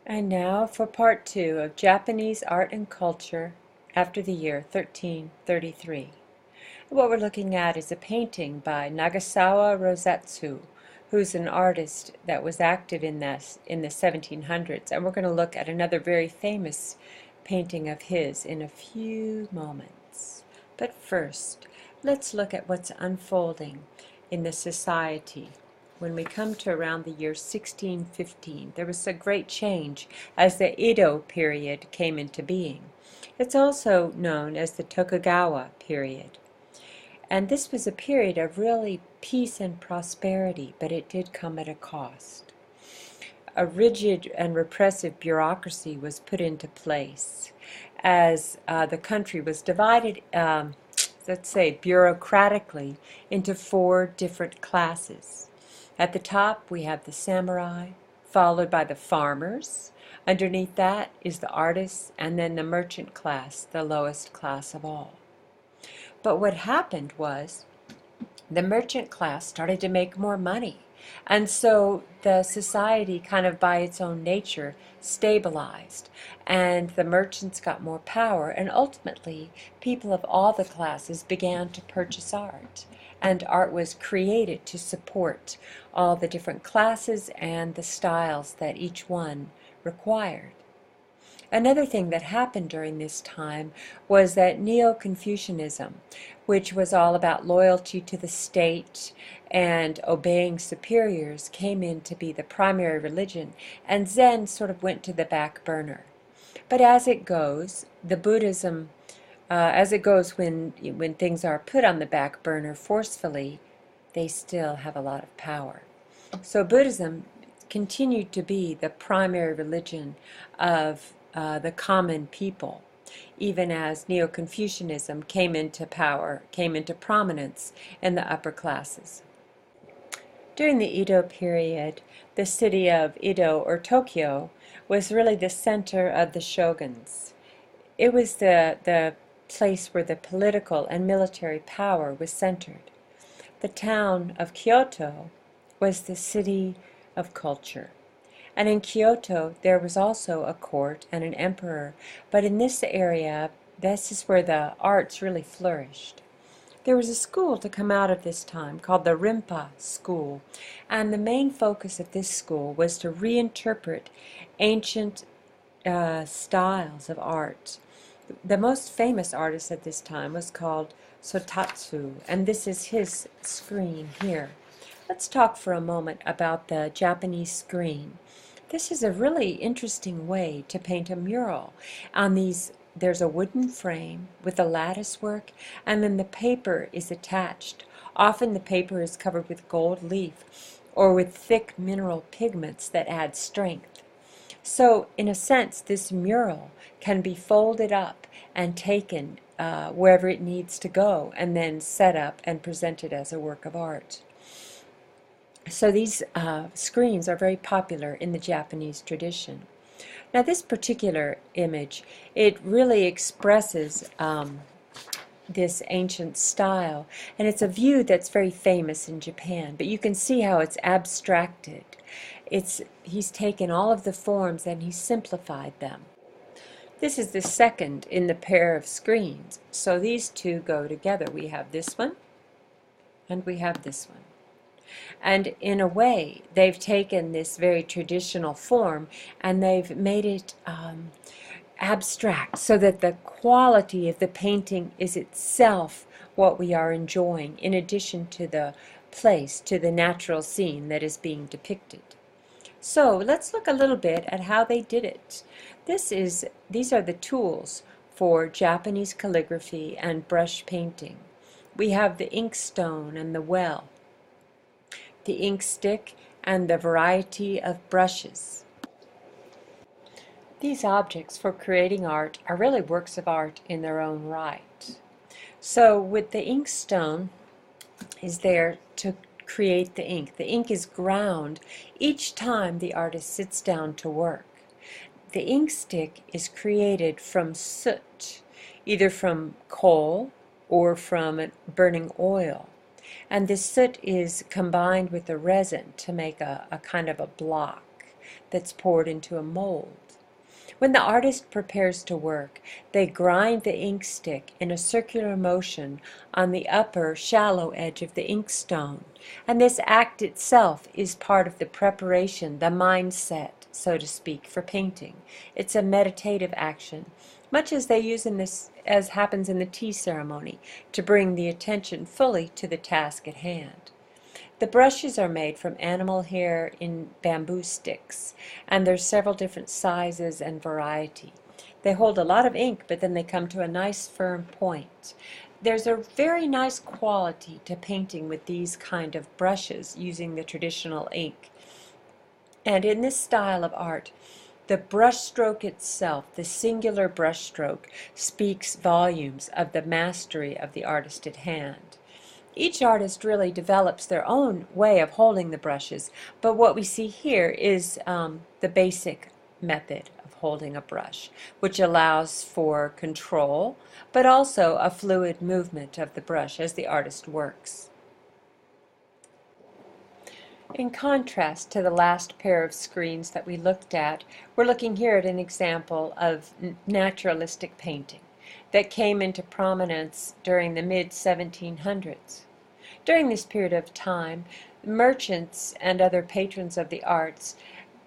And now for part two of Japanese art and culture after the year 1333. What we're looking at is a painting by Nagasawa Rosetsu, who's an artist that was active in the 1700s. And we're going to look at another very famous painting of his in a few moments. But first, let's look at what's unfolding in the society. When we come to around the year 1615, there was a great change as the Edo period came into being. It's also known as the Tokugawa period. And this was a period of really peace and prosperity, but it did come at a cost. A rigid and repressive bureaucracy was put into place as the country was divided, let's say, bureaucratically into four different classes. At the top, we have the samurai, followed by the farmers. Underneath that is the artists, and then the merchant class, the lowest class of all. But what happened was the merchant class started to make more money. And so the society, kind of by its own nature, stabilized. And the merchants got more power. And ultimately, people of all the classes began to purchase art. And art was created to support all the different classes and the styles that each one required. Another thing that happened during this time was that Neo-Confucianism, which was all about loyalty to the state and obeying superiors, came in to be the primary religion, and Zen sort of went to the back burner. But as it goes, the Buddhism, as it goes when things are put on the back burner forcefully, they still have a lot of power. So Buddhism continued to be the primary religion of the common people, even as Neo-Confucianism came into power, came into prominence in the upper classes. During the Edo period, the city of Edo, or Tokyo, was really the center of the shoguns. It was the place where the political and military power was centered. The town of Kyoto was the city of culture. And in Kyoto, there was also a court and an emperor, but in this area, this is where the arts really flourished. There was a school to come out of this time called the Rimpa School, and the main focus of this school was to reinterpret ancient styles of art. The most famous artist at this time was called Sotatsu, and this is his screen here. Let's talk for a moment about the Japanese screen. This is a really interesting way to paint a mural. On these, there's a wooden frame with a lattice work, and then the paper is attached. Often the paper is covered with gold leaf or with thick mineral pigments that add strength. So, in a sense, this mural can be folded up and taken wherever it needs to go, and then set up and presented as a work of art. So these screens are very popular in the Japanese tradition. Now this particular image, it really expresses this ancient style, and it's a view that's very famous in Japan, but you can see how it's abstracted. He's taken all of the forms and he's simplified them. This is the second in the pair of screens, so these two go together. We have this one and we have this one. And in a way, they've taken this very traditional form and they've made it abstract so that the quality of the painting is itself what we are enjoying, in addition to the place, to the natural scene that is being depicted. So let's look a little bit at how they did it. These are the tools for Japanese calligraphy and brush painting. We have the inkstone and the well, the ink stick, and the variety of brushes. These objects for creating art are really works of art in their own right. So with the inkstone is there to create the ink. The ink is ground each time the artist sits down to work. The ink stick is created from soot, either from coal or from burning oil. And this soot is combined with the resin to make a kind of a block. that's poured into a mold. When the artist prepares to work, they grind the ink stick in a circular motion on the upper, shallow edge of the inkstone, and this act itself is part of the preparation, the mindset, so to speak, for painting. It's a meditative action, much as they use in this, as happens in the tea ceremony, to bring the attention fully to the task at hand. The brushes are made from animal hair in bamboo sticks, and there's several different sizes and variety. They hold a lot of ink, but then they come to a nice firm point. There's a very nice quality to painting with these kind of brushes using the traditional ink. And in this style of art, the brushstroke itself, the singular brushstroke, speaks volumes of the mastery of the artist at hand. Each artist really develops their own way of holding the brushes, but what we see here is the basic method of holding a brush, which allows for control, but also a fluid movement of the brush as the artist works. In contrast to the last pair of screens that we looked at, we're looking here at an example of naturalistic painting that came into prominence during the mid-1700s. During this period of time, merchants and other patrons of the arts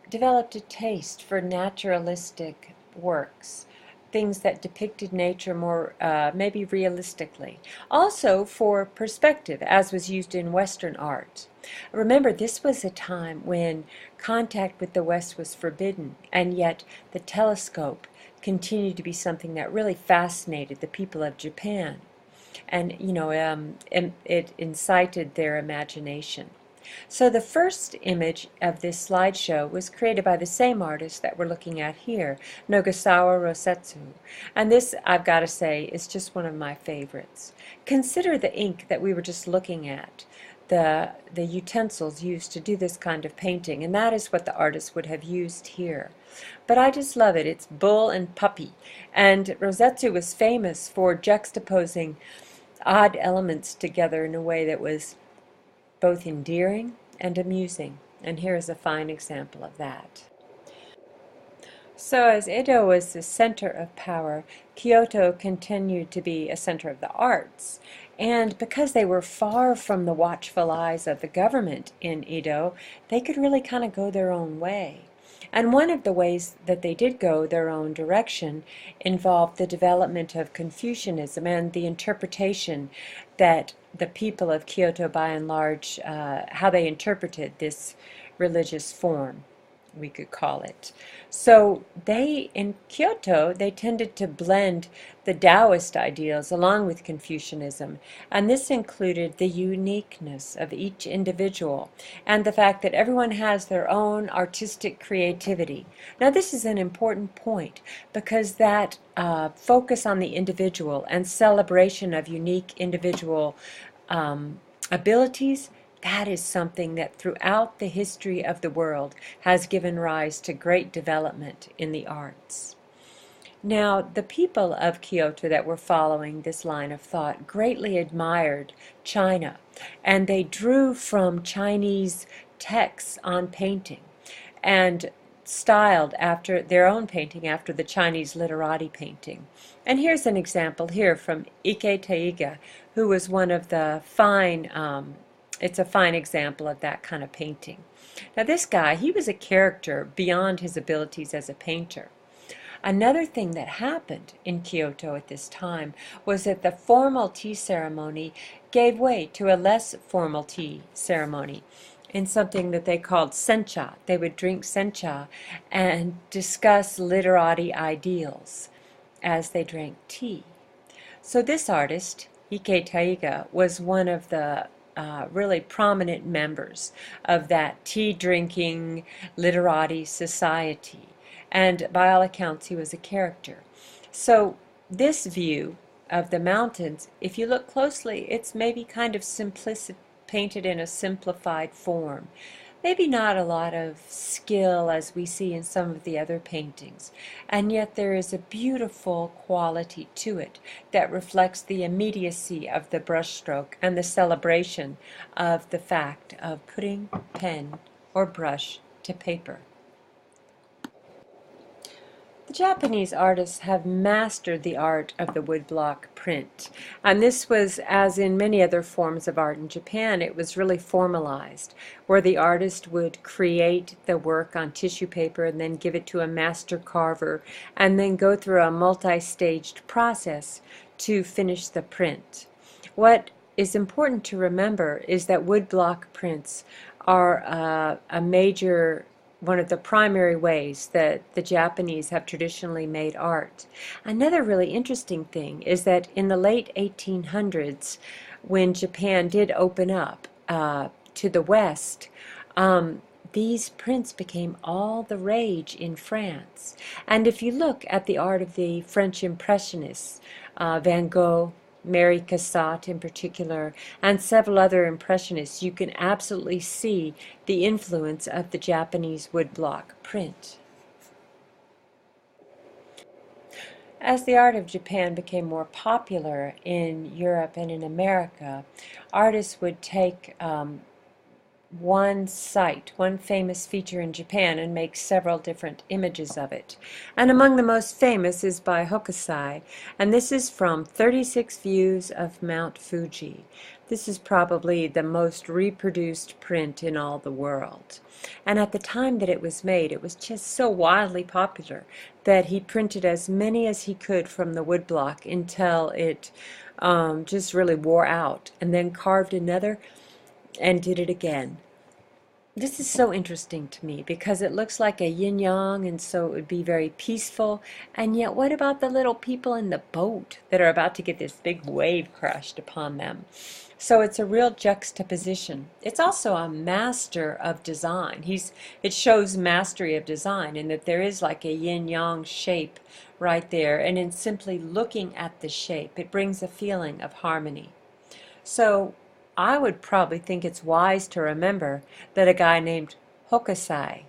developed a taste for naturalistic works, things that depicted nature more, maybe realistically. Also for perspective, as was used in Western art. Remember, this was a time when contact with the West was forbidden, and yet the telescope continued to be something that really fascinated the people of Japan. And, it incited their imagination. So the first image of this slideshow was created by the same artist that we're looking at here, Nagasawa Rosetsu. And this, I've got to say, is just one of my favorites. Consider the ink that we were just looking at, the utensils used to do this kind of painting, and that is what the artist would have used here. But I just love it. It's bull and puppy. And Rosetsu was famous for juxtaposing odd elements together in a way that was both endearing and amusing. And here is a fine example of that. So as Edo was the center of power, Kyoto continued to be a center of the arts. And because they were far from the watchful eyes of the government in Edo, they could really kind of go their own way. And one of the ways that they did go their own direction involved the development of Confucianism and the interpretation that the people of Kyoto, by and large, how they interpreted this religious form, we could call it. So in Kyoto, they tended to blend the Taoist ideals along with Confucianism, and this included the uniqueness of each individual and the fact that everyone has their own artistic creativity. Now this is an important point because that focus on the individual and celebration of unique individual abilities, that is something that throughout the history of the world has given rise to great development in the arts. Now, the people of Kyoto that were following this line of thought greatly admired China, and they drew from Chinese texts on painting and styled after their own painting after the Chinese literati painting. And here's an example here from Ike Taiga, who was one of the fine it's a fine example of that kind of painting. Now this guy, he was a character beyond his abilities as a painter. Another thing that happened in Kyoto at this time was that the formal tea ceremony gave way to a less formal tea ceremony in something that they called sencha. They would drink sencha and discuss literati ideals as they drank tea. So this artist, Ike Taiga, was one of the really prominent members of that tea-drinking literati society, and by all accounts he was a character. So this view of the mountains, if you look closely, it's maybe kind of painted in a simplified form. Maybe not a lot of skill as we see in some of the other paintings, and yet there is a beautiful quality to it that reflects the immediacy of the brushstroke and the celebration of the fact of putting pen or brush to paper. Japanese artists have mastered the art of the woodblock print. And this was, as in many other forms of art in Japan, it was really formalized, where the artist would create the work on tissue paper and then give it to a master carver, and then go through a multi-staged process to finish the print. What is important to remember is that woodblock prints are a major one of the primary ways that the Japanese have traditionally made art. Another really interesting thing is that in the late 1800s, when Japan did open up to the West, these prints became all the rage in France. And if you look at the art of the French Impressionists, Van Gogh, Mary Cassatt in particular, and several other Impressionists, you can absolutely see the influence of the Japanese woodblock print. As the art of Japan became more popular in Europe and in America, artists would take one site, one famous feature in Japan, and make several different images of it. And among the most famous is by Hokusai, and this is from 36 Views of Mount Fuji. This is probably the most reproduced print in all the world. And at the time that it was made, it was just so wildly popular that he printed as many as he could from the woodblock until it just really wore out, and then carved another and did it again. This is so interesting to me because it looks like a yin-yang, and so it would be very peaceful. And yet, what about the little people in the boat that are about to get this big wave crashed upon them? So it's a real juxtaposition. It's also a master of design. It shows mastery of design in that there is like a yin-yang shape right there, and in simply looking at the shape, it brings a feeling of harmony. So I would probably think it's wise to remember that a guy named Hokusai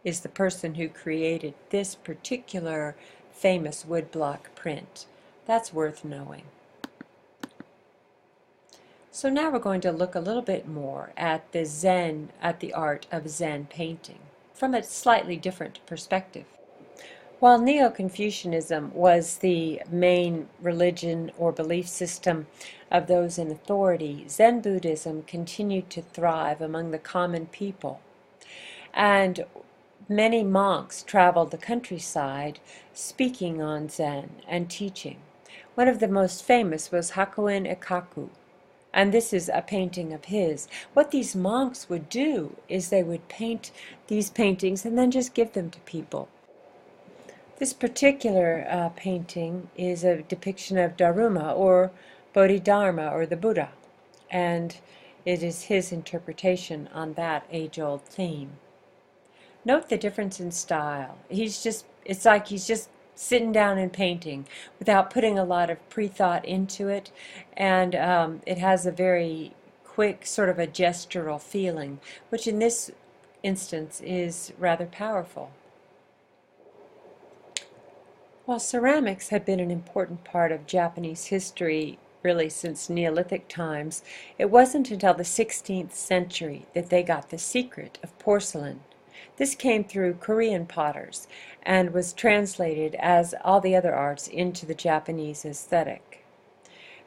is the person who created this particular famous woodblock print. That's worth knowing. So now we're going to look a little bit more at the art of Zen painting from a slightly different perspective. While Neo-Confucianism was the main religion or belief system of those in authority, Zen Buddhism continued to thrive among the common people. And many monks traveled the countryside speaking on Zen and teaching. One of the most famous was Hakuin Ikaku, and this is a painting of his. What these monks would do is they would paint these paintings and then just give them to people. This particular painting is a depiction of Dharma or Bodhidharma or the Buddha, and it is his interpretation on that age-old theme. Note the difference in style. It's like he's just sitting down and painting without putting a lot of pre-thought into it, and it has a very quick sort of a gestural feeling, which in this instance is rather powerful. While ceramics had been an important part of Japanese history really since Neolithic times, it wasn't until the 16th century that they got the secret of porcelain. This came through Korean potters and was translated, as all the other arts, into the Japanese aesthetic.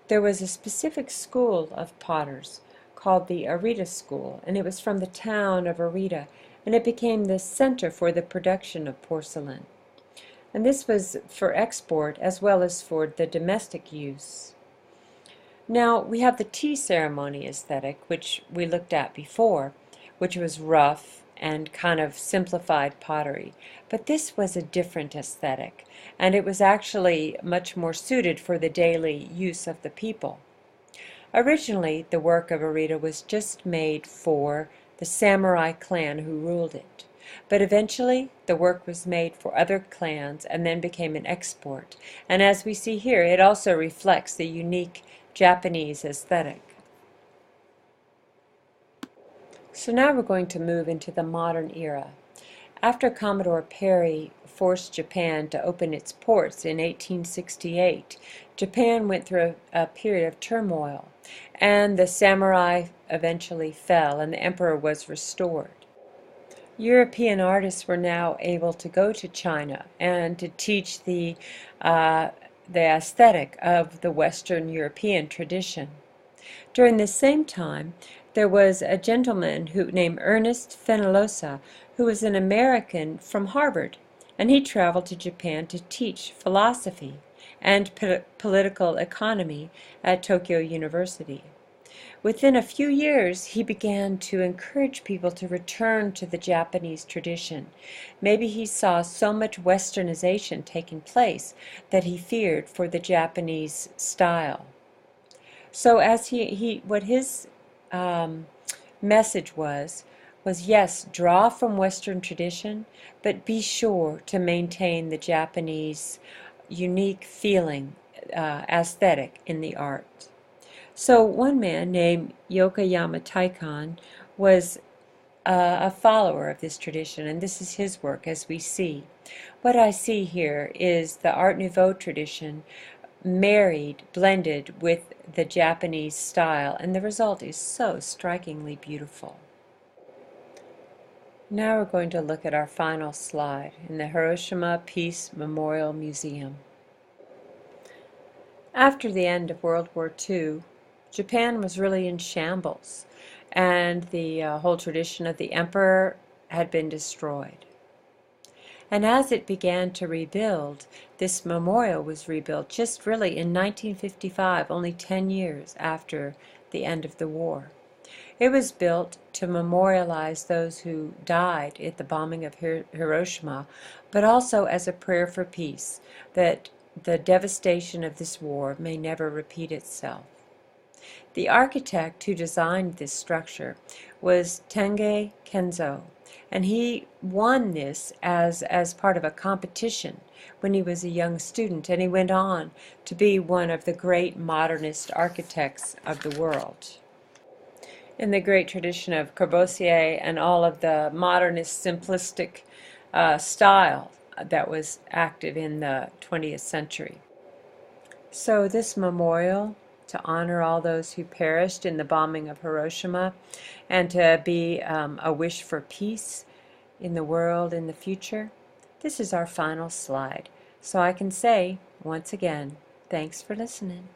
There was a specific school of potters called the Arita School, and it was from the town of Arita, and it became the center for the production of porcelain. And this was for export as well as for the domestic use. Now we have the tea ceremony aesthetic, which we looked at before, which was rough and kind of simplified pottery. But this was a different aesthetic, and it was actually much more suited for the daily use of the people. Originally, the work of Arita was just made for the samurai clan who ruled it. But eventually, the work was made for other clans and then became an export. And as we see here, it also reflects the unique Japanese aesthetic. So now we're going to move into the modern era. After Commodore Perry forced Japan to open its ports in 1868, Japan went through a period of turmoil, and the samurai eventually fell, and the emperor was restored. European artists were now able to go to China and to teach the aesthetic of the Western European tradition. During the same time, there was a gentleman named Ernest Fenollosa, who was an American from Harvard, and he traveled to Japan to teach philosophy and political economy at Tokyo University. Within a few years, he began to encourage people to return to the Japanese tradition. Maybe he saw so much westernization taking place that he feared for the Japanese style. So as what his message was yes, draw from Western tradition, but be sure to maintain the Japanese unique feeling, aesthetic in the art. So one man named Yokoyama Taikon was a follower of this tradition, and this is his work as we see. What I see here is the Art Nouveau tradition blended with the Japanese style, and the result is so strikingly beautiful. Now we're going to look at our final slide in the Hiroshima Peace Memorial Museum. After the end of World War II, Japan was really in shambles, and the whole tradition of the emperor had been destroyed. And as it began to rebuild, this memorial was rebuilt just really in 1955, only 10 years after the end of the war. It was built to memorialize those who died at the bombing of Hiroshima, but also as a prayer for peace, that the devastation of this war may never repeat itself. The architect who designed this structure was Tengai Kenzo, and he won this as part of a competition when he was a young student, and he went on to be one of the great modernist architects of the world. In the great tradition of Corbusier and all of the modernist simplistic style that was active in the 20th century. So this memorial, to honor all those who perished in the bombing of Hiroshima and to be a wish for peace in the world in the future, this is our final slide. So I can say, once again, thanks for listening.